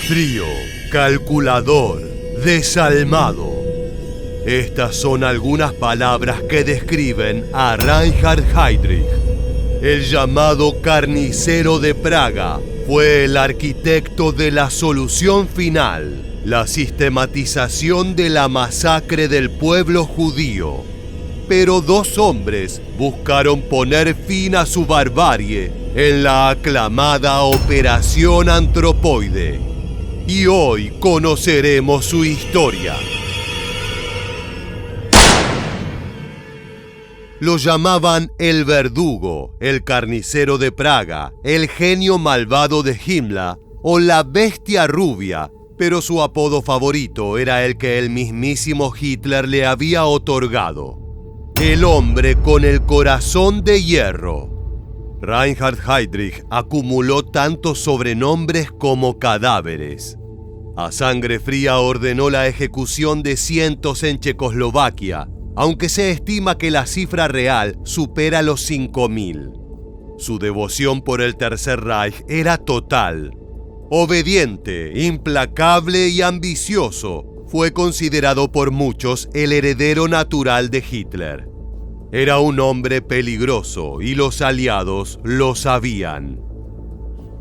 Frío, calculador, desalmado. Estas son algunas palabras que describen a Reinhard Heydrich. El llamado carnicero de Praga fue el arquitecto de la solución final, la sistematización de la masacre del pueblo judío. Pero dos hombres buscaron poner fin a su barbarie en la aclamada Operación Antropoide. Y hoy conoceremos su historia. Lo llamaban el Verdugo, el carnicero de Praga, el genio malvado de Himmler o la bestia rubia, pero su apodo favorito era el que el mismísimo Hitler le había otorgado: el hombre con el corazón de hierro. Reinhard Heydrich acumuló tantos sobrenombres como cadáveres. A sangre fría ordenó la ejecución de cientos en Checoslovaquia, aunque se estima que la cifra real supera los 5.000. Su devoción por el Tercer Reich era total. Obediente, implacable y ambicioso, fue considerado por muchos el heredero natural de Hitler. Era un hombre peligroso y los aliados lo sabían.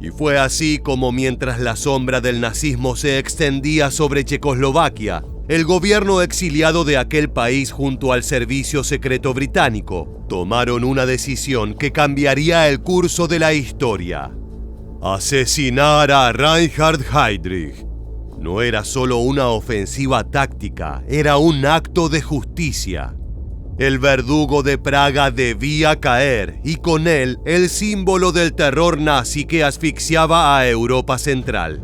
Y fue así como, mientras la sombra del nazismo se extendía sobre Checoslovaquia, el gobierno exiliado de aquel país junto al servicio secreto británico tomaron una decisión que cambiaría el curso de la historia: asesinar a Reinhard Heydrich. No era solo una ofensiva táctica, era un acto de justicia. El Verdugo de Praga debía caer, y con él el símbolo del terror nazi que asfixiaba a Europa Central.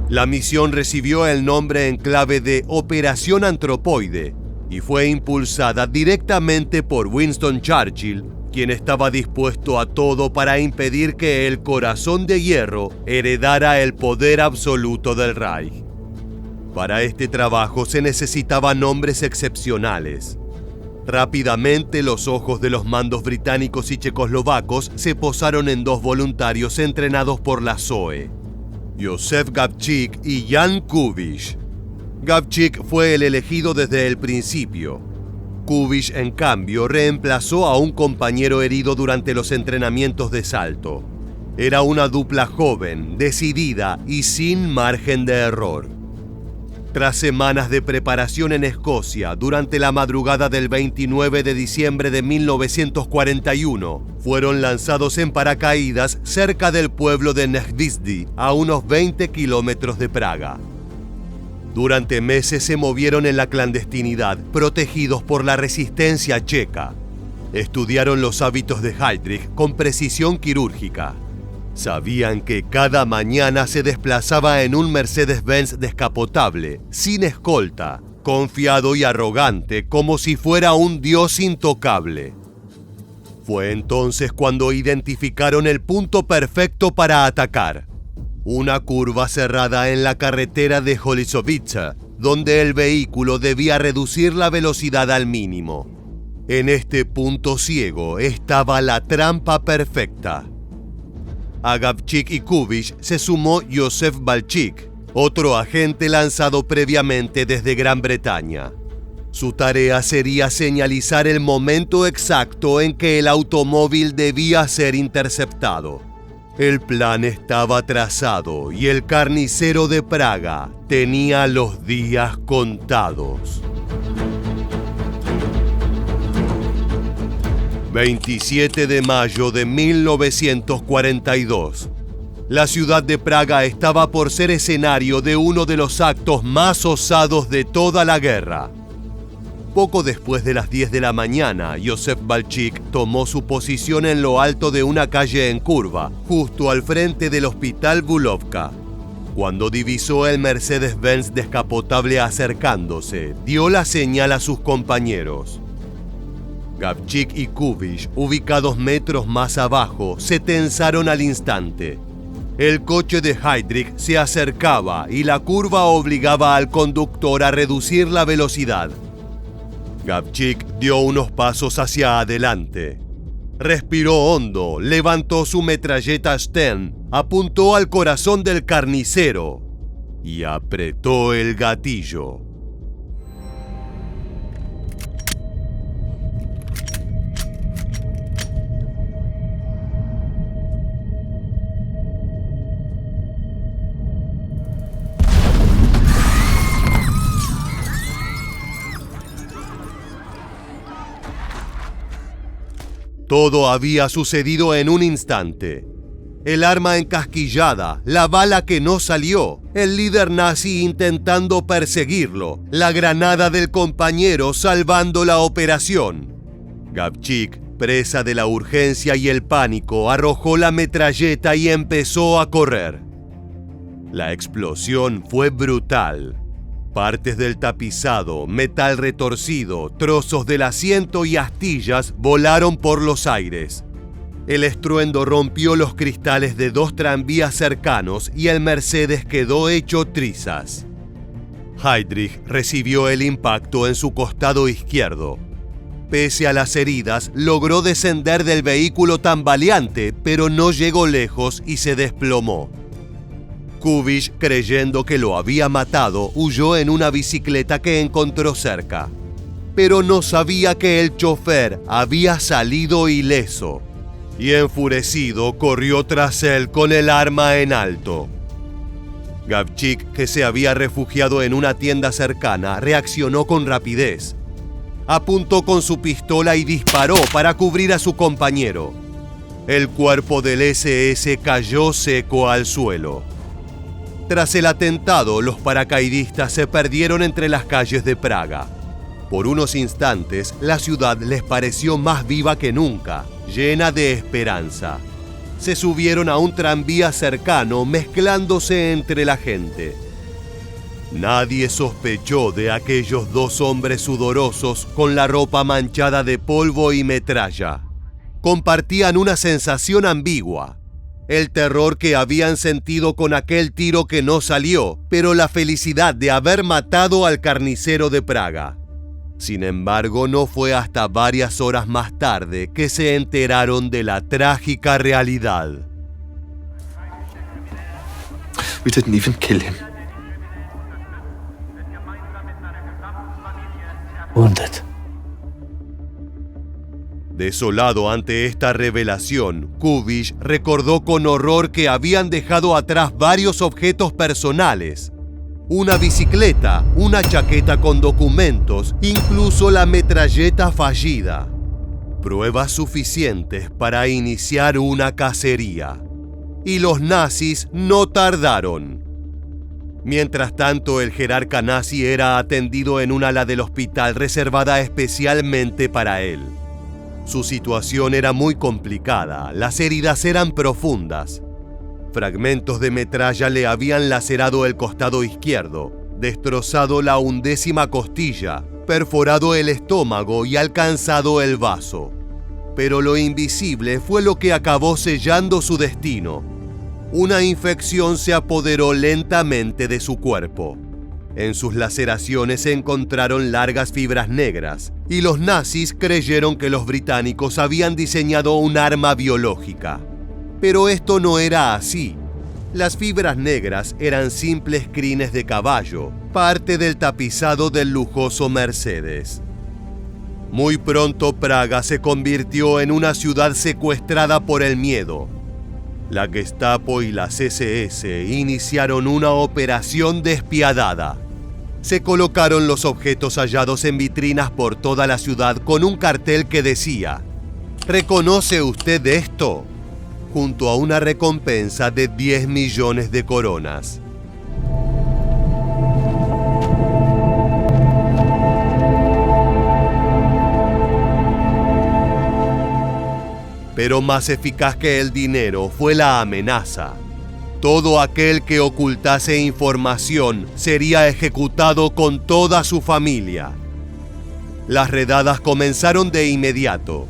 La misión recibió el nombre en clave de Operación Antropoide y fue impulsada directamente por Winston Churchill, quien estaba dispuesto a todo para impedir que el corazón de hierro heredara el poder absoluto del Reich. Para este trabajo se necesitaban hombres excepcionales. Rápidamente los ojos de los mandos británicos y checoslovacos se posaron en dos voluntarios entrenados por la SOE: Józef Gabčík y Jan Kubiš. Gabčík fue el elegido desde el principio. Kubiš, en cambio, reemplazó a un compañero herido durante los entrenamientos de salto. Era una dupla joven, decidida y sin margen de error. Tras semanas de preparación en Escocia, durante la madrugada del 29 de diciembre de 1941, fueron lanzados en paracaídas cerca del pueblo de Nechvízdy, a unos 20 kilómetros de Praga. Durante meses se movieron en la clandestinidad, protegidos por la resistencia checa. Estudiaron los hábitos de Heydrich con precisión quirúrgica. Sabían que cada mañana se desplazaba en un Mercedes-Benz descapotable, sin escolta, confiado y arrogante, como si fuera un dios intocable. Fue entonces cuando identificaron el punto perfecto para atacar: una curva cerrada en la carretera de Holisovice, donde el vehículo debía reducir la velocidad al mínimo. En este punto ciego estaba la trampa perfecta. A Gabčík y Kubiš se sumó Józef Balčík, otro agente lanzado previamente desde Gran Bretaña. Su tarea sería señalizar el momento exacto en que el automóvil debía ser interceptado. El plan estaba trazado y el carnicero de Praga tenía los días contados. 27 de mayo de 1942. La ciudad de Praga estaba por ser escenario de uno de los actos más osados de toda la guerra. Poco después de las 10 de la mañana, Józef Balčík tomó su posición en lo alto de una calle en curva, justo al frente del Hospital Bulovka. Cuando divisó el Mercedes-Benz descapotable acercándose, dio la señal a sus compañeros. Gabčík y Kubiš, ubicados metros más abajo, se tensaron al instante. El coche de Heydrich se acercaba y la curva obligaba al conductor a reducir la velocidad. Gabčík dio unos pasos hacia adelante. Respiró hondo, levantó su metralleta Sten, apuntó al corazón del carnicero y apretó el gatillo. Todo había sucedido en un instante. El arma encasquillada, la bala que no salió, el líder nazi intentando perseguirlo, la granada del compañero salvando la operación. Gabčík, presa de la urgencia y el pánico, arrojó la metralleta y empezó a correr. La explosión fue brutal. Partes del tapizado, metal retorcido, trozos del asiento y astillas volaron por los aires. El estruendo rompió los cristales de 2 tranvías cercanos y el Mercedes quedó hecho trizas. Heydrich recibió el impacto en su costado izquierdo. Pese a las heridas, logró descender del vehículo tambaleante, pero no llegó lejos y se desplomó. Kubich, creyendo que lo había matado, huyó en una bicicleta que encontró cerca. Pero no sabía que el chofer había salido ileso. Y enfurecido, corrió tras él con el arma en alto. Gabčík, que se había refugiado en una tienda cercana, reaccionó con rapidez. Apuntó con su pistola y disparó para cubrir a su compañero. El cuerpo del SS cayó seco al suelo. Tras el atentado, los paracaidistas se perdieron entre las calles de Praga. Por unos instantes, la ciudad les pareció más viva que nunca, llena de esperanza. Se subieron a un tranvía cercano, mezclándose entre la gente. Nadie sospechó de aquellos 2 hombres sudorosos con la ropa manchada de polvo y metralla. Compartían una sensación ambigua. El terror que habían sentido con aquel tiro que no salió, pero la felicidad de haber matado al carnicero de Praga. Sin embargo, no fue hasta varias horas más tarde que se enteraron de la trágica realidad. We didn't even kill him. Wounded. Desolado ante esta revelación, Kubich recordó con horror que habían dejado atrás varios objetos personales. Una bicicleta, una chaqueta con documentos, incluso la metralleta fallida. Pruebas suficientes para iniciar una cacería. Y los nazis no tardaron. Mientras tanto, el jerarca nazi era atendido en un ala del hospital reservada especialmente para él. Su situación era muy complicada, las heridas eran profundas. Fragmentos de metralla le habían lacerado el costado izquierdo, destrozado la 11ª costilla, perforado el estómago y alcanzado el vaso. Pero lo invisible fue lo que acabó sellando su destino. Una infección se apoderó lentamente de su cuerpo. En sus laceraciones se encontraron largas fibras negras, y los nazis creyeron que los británicos habían diseñado un arma biológica. Pero esto no era así. Las fibras negras eran simples crines de caballo, parte del tapizado del lujoso Mercedes. Muy pronto Praga se convirtió en una ciudad secuestrada por el miedo. La Gestapo y las SS iniciaron una operación despiadada. Se colocaron los objetos hallados en vitrinas por toda la ciudad con un cartel que decía: ¿reconoce usted esto?, junto a una recompensa de 10 millones de coronas. Pero más eficaz que el dinero fue la amenaza. Todo aquel que ocultase información sería ejecutado con toda su familia. Las redadas comenzaron de inmediato.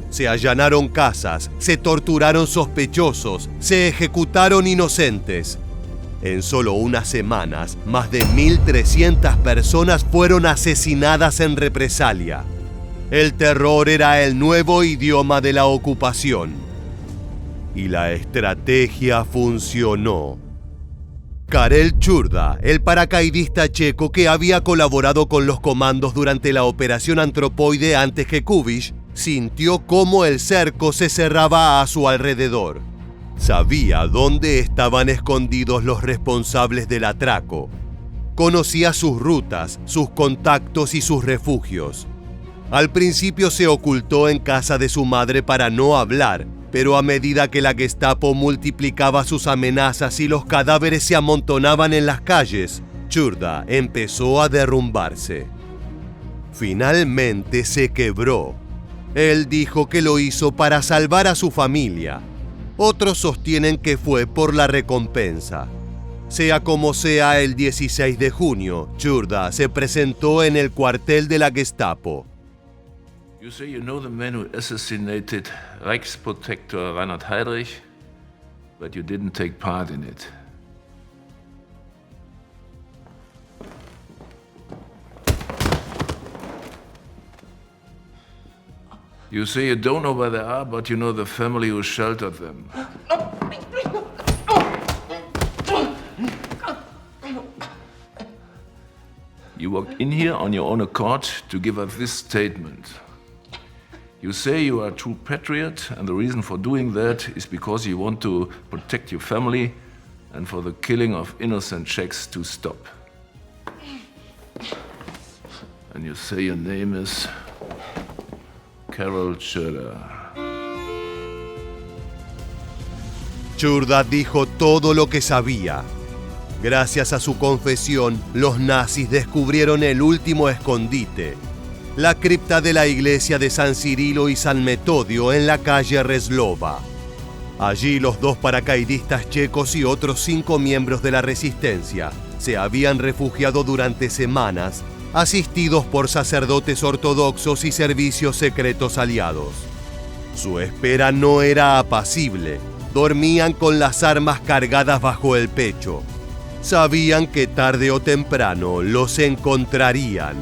Se allanaron casas, se torturaron sospechosos, se ejecutaron inocentes. En solo unas semanas, más de 1.300 personas fueron asesinadas en represalia. El terror era el nuevo idioma de la ocupación. Y la estrategia funcionó. Karel Čurda, el paracaidista checo que había colaborado con los comandos durante la Operación Antropoide antes que Kubiš, sintió cómo el cerco se cerraba a su alrededor. Sabía dónde estaban escondidos los responsables del atraco. Conocía sus rutas, sus contactos y sus refugios. Al principio se ocultó en casa de su madre para no hablar, pero a medida que la Gestapo multiplicaba sus amenazas y los cadáveres se amontonaban en las calles, Čurda empezó a derrumbarse. Finalmente se quebró. Él dijo que lo hizo para salvar a su familia. Otros sostienen que fue por la recompensa. Sea como sea, el 16 de junio, Čurda se presentó en el cuartel de la Gestapo. You say you know the man who assassinated Reichsprotector Reinhard Heydrich, but you didn't take part in it. You say you don't know where they are, but you know the family who sheltered them. You walked in here on your own accord to give us this statement. You say you are a true patriot, and the reason for doing that is because you want to protect your family and for the killing of innocent Czechs to stop. And you say your name is Karel Čurda. Čurda dijo todo lo que sabía. Gracias a su confesión, los nazis descubrieron el último escondite, la cripta de la iglesia de San Cirilo y San Metodio en la calle Reslova. Allí los 2 paracaidistas checos y otros 5 miembros de la resistencia se habían refugiado durante semanas, asistidos por sacerdotes ortodoxos y servicios secretos aliados. Su espera no era apacible. Dormían con las armas cargadas bajo el pecho. Sabían que tarde o temprano los encontrarían.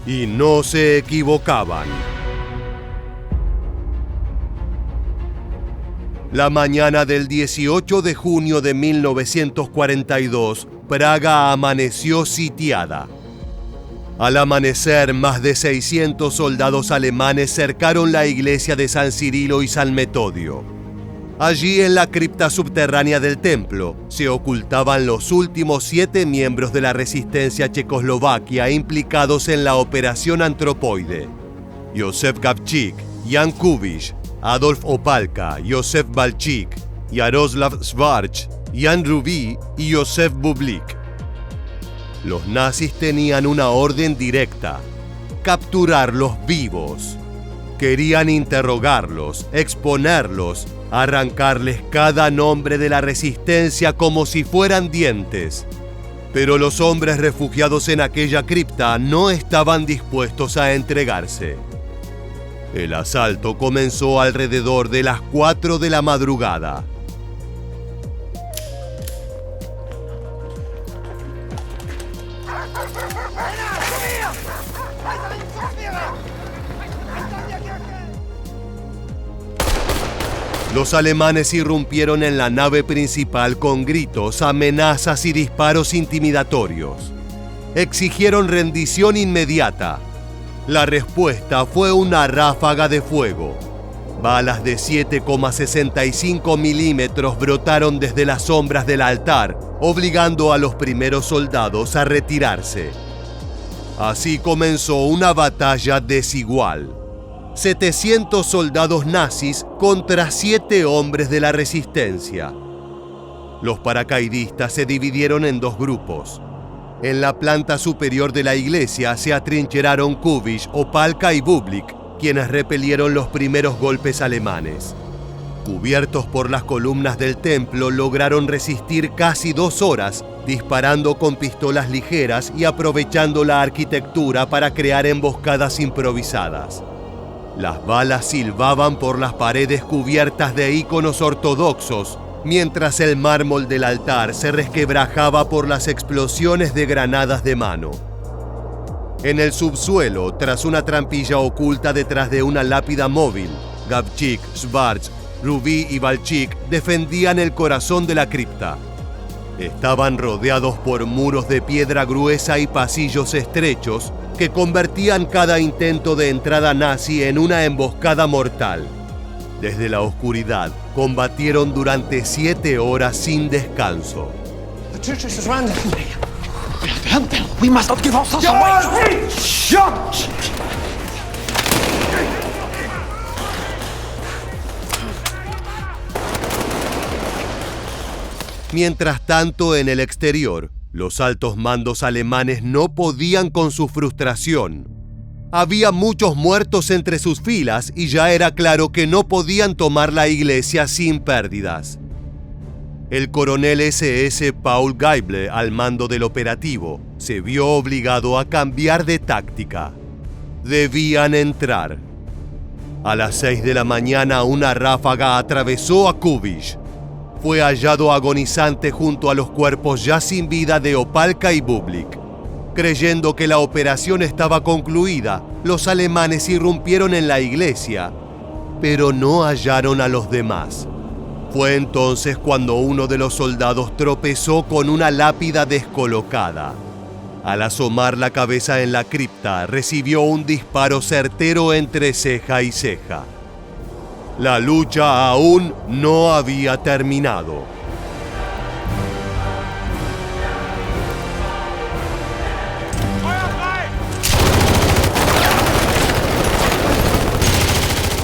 Y no se equivocaban. La mañana del 18 de junio de 1942, Praga amaneció sitiada. Al amanecer, más de 600 soldados alemanes cercaron la iglesia de San Cirilo y San Metodio. Allí, en la cripta subterránea del templo, se ocultaban los últimos 7 miembros de la resistencia checoslovaquia implicados en la Operación Antropoide: Josef Gabčík, Jan Kubiš, Adolf Opálka, Josef Balčík, Jaroslav Schwarz, Jan Rubí y Josef Bublik. Los nazis tenían una orden directa: capturarlos vivos. Querían interrogarlos, exponerlos, arrancarles cada nombre de la resistencia como si fueran dientes. Pero los hombres refugiados en aquella cripta no estaban dispuestos a entregarse. El asalto comenzó alrededor de las 4 de la madrugada. Los alemanes irrumpieron en la nave principal con gritos, amenazas y disparos intimidatorios. Exigieron rendición inmediata. La respuesta fue una ráfaga de fuego. Balas de 7,65 milímetros brotaron desde las sombras del altar, obligando a los primeros soldados a retirarse. Así comenzó una batalla desigual. 700 soldados nazis contra 7 hombres de la resistencia. Los paracaidistas se dividieron en 2 grupos. En la planta superior de la iglesia se atrincheraron Kubiš, Opálka y Bublik, quienes repelieron los primeros golpes alemanes. Cubiertos por las columnas del templo, lograron resistir casi 2 horas, disparando con pistolas ligeras y aprovechando la arquitectura para crear emboscadas improvisadas. Las balas silbaban por las paredes cubiertas de íconos ortodoxos, mientras el mármol del altar se resquebrajaba por las explosiones de granadas de mano. En el subsuelo, tras una trampilla oculta detrás de una lápida móvil, Gabčík, Schwarz, Rubí y Valchik defendían el corazón de la cripta. Estaban rodeados por muros de piedra gruesa y pasillos estrechos que convertían cada intento de entrada nazi en una emboscada mortal. Desde la oscuridad, combatieron durante 7 horas sin descanso. We must not give ourselves away! Mientras tanto, en el exterior, los altos mandos alemanes no podían con su frustración. Había muchos muertos entre sus filas y ya era claro que no podían tomar la iglesia sin pérdidas. El coronel SS Paul Geible, al mando del operativo, se vio obligado a cambiar de táctica. Debían entrar. A las 6 de la mañana, una ráfaga atravesó a Kubiš. Fue hallado agonizante junto a los cuerpos ya sin vida de Opalka y Bublik. Creyendo que la operación estaba concluida, los alemanes irrumpieron en la iglesia, pero no hallaron a los demás. Fue entonces cuando uno de los soldados tropezó con una lápida descolocada. Al asomar la cabeza en la cripta, recibió un disparo certero entre ceja y ceja. La lucha aún no había terminado.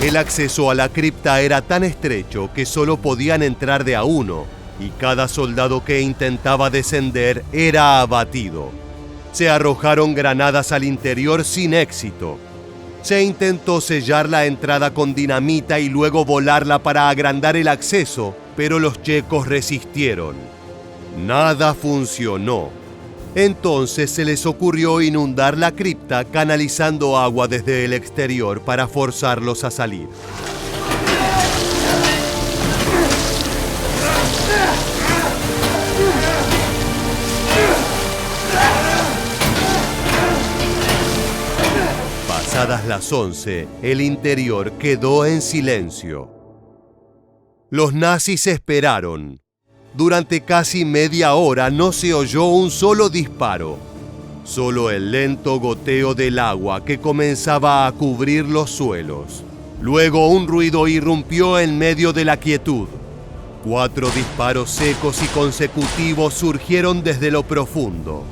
El acceso a la cripta era tan estrecho que solo podían entrar de a uno, y cada soldado que intentaba descender era abatido. Se arrojaron granadas al interior sin éxito. Se intentó sellar la entrada con dinamita y luego volarla para agrandar el acceso, pero los checos resistieron. Nada funcionó. Entonces se les ocurrió inundar la cripta canalizando agua desde el exterior para forzarlos a salir. Pasadas las 11, el interior quedó en silencio. Los nazis esperaron. Durante casi media hora no se oyó un solo disparo, solo el lento goteo del agua que comenzaba a cubrir los suelos. Luego un ruido irrumpió en medio de la quietud. 4 disparos secos y consecutivos surgieron desde lo profundo.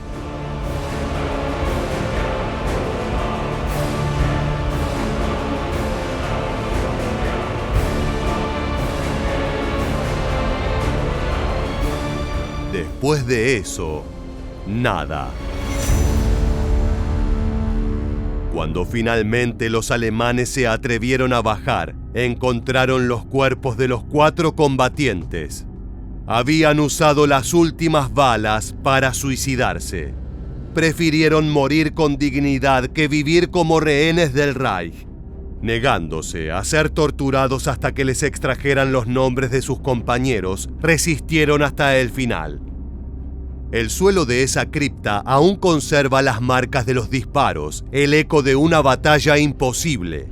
Después de eso, nada. Cuando finalmente los alemanes se atrevieron a bajar, encontraron los cuerpos de los 4 combatientes. Habían usado las últimas balas para suicidarse. Prefirieron morir con dignidad que vivir como rehenes del Reich, negándose a ser torturados hasta que les extrajeran los nombres de sus compañeros. Resistieron hasta el final. El suelo de esa cripta aún conserva las marcas de los disparos, el eco de una batalla imposible.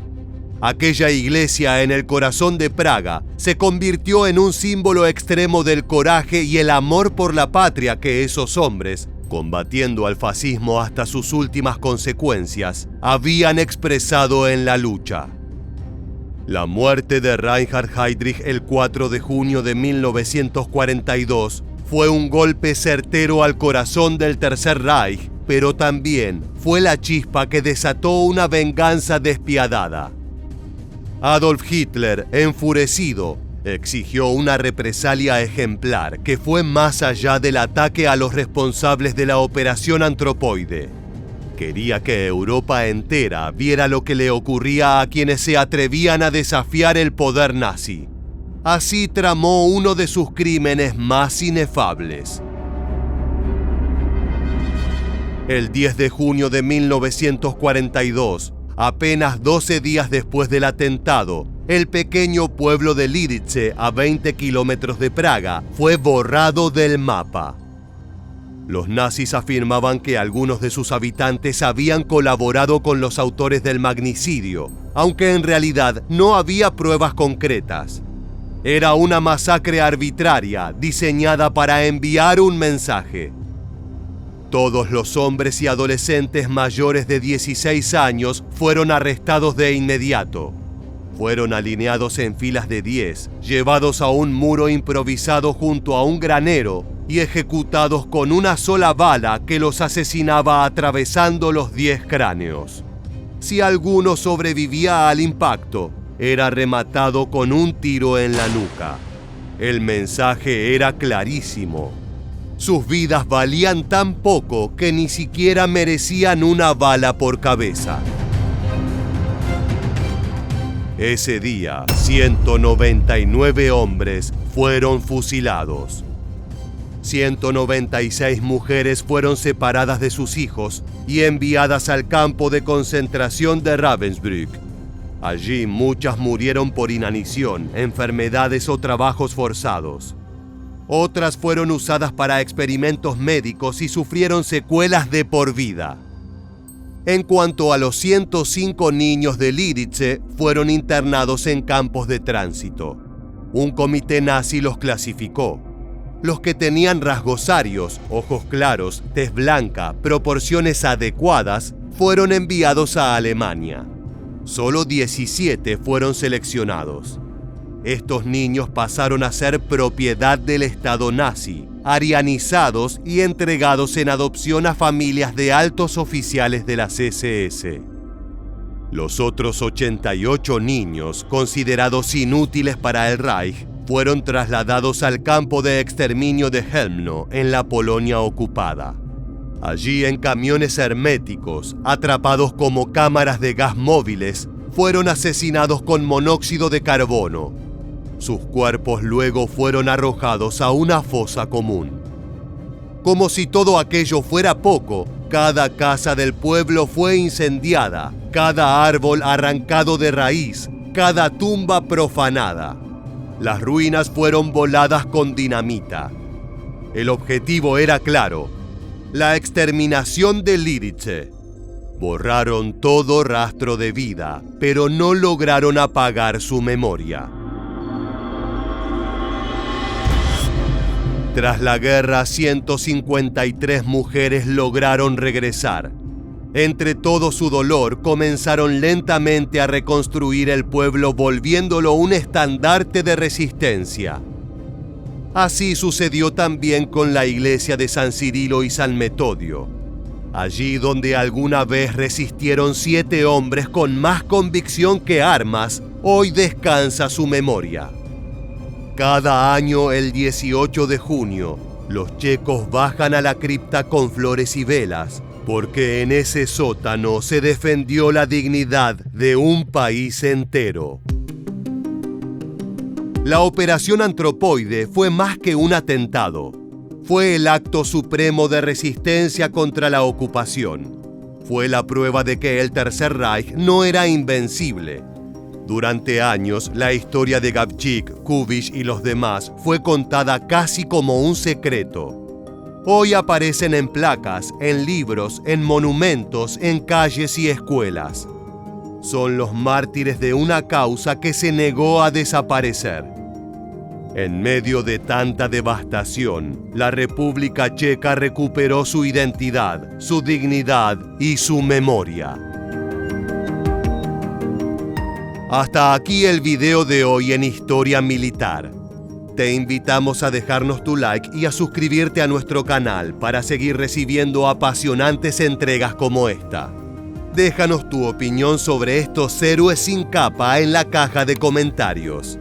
Aquella iglesia en el corazón de Praga se convirtió en un símbolo extremo del coraje y el amor por la patria que esos hombres, combatiendo al fascismo hasta sus últimas consecuencias, habían expresado en la lucha. La muerte de Reinhard Heydrich el 4 de junio de 1942 fue un golpe certero al corazón del Tercer Reich, pero también fue la chispa que desató una venganza despiadada. Adolf Hitler, enfurecido, exigió una represalia ejemplar que fue más allá del ataque a los responsables de la Operación Antropoide. Quería que Europa entera viera lo que le ocurría a quienes se atrevían a desafiar el poder nazi. Así tramó uno de sus crímenes más inefables. El 10 de junio de 1942, apenas 12 días después del atentado, el pequeño pueblo de Lidice, a 20 kilómetros de Praga, fue borrado del mapa. Los nazis afirmaban que algunos de sus habitantes habían colaborado con los autores del magnicidio, aunque en realidad no había pruebas concretas. Era una masacre arbitraria diseñada para enviar un mensaje. Todos los hombres y adolescentes mayores de 16 años fueron arrestados de inmediato. Fueron alineados en filas de 10, llevados a un muro improvisado junto a un granero y ejecutados con una sola bala que los asesinaba atravesando los 10 cráneos. Si alguno sobrevivía al impacto, era rematado con un tiro en la nuca. El mensaje era clarísimo. Sus vidas valían tan poco que ni siquiera merecían una bala por cabeza. Ese día, 199 hombres fueron fusilados. 196 mujeres fueron separadas de sus hijos y enviadas al campo de concentración de Ravensbrück. Allí muchas murieron por inanición, enfermedades o trabajos forzados. Otras fueron usadas para experimentos médicos y sufrieron secuelas de por vida. En cuanto a los 105 niños de Lidice, fueron internados en campos de tránsito. Un comité nazi los clasificó. Los que tenían rasgos arios, ojos claros, tez blanca, proporciones adecuadas, fueron enviados a Alemania. Solo 17 fueron seleccionados. Estos niños pasaron a ser propiedad del Estado nazi, arianizados y entregados en adopción a familias de altos oficiales de las SS. Los otros 88 niños, considerados inútiles para el Reich, fueron trasladados al campo de exterminio de Helmno, en la Polonia ocupada. Allí, en camiones herméticos, atrapados como cámaras de gas móviles, fueron asesinados con monóxido de carbono. Sus cuerpos luego fueron arrojados a una fosa común. Como si todo aquello fuera poco, cada casa del pueblo fue incendiada, cada árbol arrancado de raíz, cada tumba profanada. Las ruinas fueron voladas con dinamita. El objetivo era claro: la exterminación de Lidice. Borraron todo rastro de vida, pero no lograron apagar su memoria. Tras la guerra, 153 mujeres lograron regresar. Entre todo su dolor, comenzaron lentamente a reconstruir el pueblo, volviéndolo un estandarte de resistencia. Así sucedió también con la iglesia de San Cirilo y San Metodio. Allí donde alguna vez resistieron 7 hombres con más convicción que armas, hoy descansa su memoria. Cada año, el 18 de junio, los checos bajan a la cripta con flores y velas, porque en ese sótano se defendió la dignidad de un país entero. La Operación Antropoide fue más que un atentado. Fue el acto supremo de resistencia contra la ocupación. Fue la prueba de que el Tercer Reich no era invencible. Durante años, la historia de Gabčík, Kubiš y los demás fue contada casi como un secreto. Hoy aparecen en placas, en libros, en monumentos, en calles y escuelas. Son los mártires de una causa que se negó a desaparecer. En medio de tanta devastación, la República Checa recuperó su identidad, su dignidad y su memoria. Hasta aquí el video de hoy en Historia Militar. Te invitamos a dejarnos tu like y a suscribirte a nuestro canal para seguir recibiendo apasionantes entregas como esta. Déjanos tu opinión sobre estos héroes sin capa en la caja de comentarios.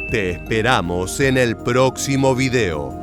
Te esperamos en el próximo video.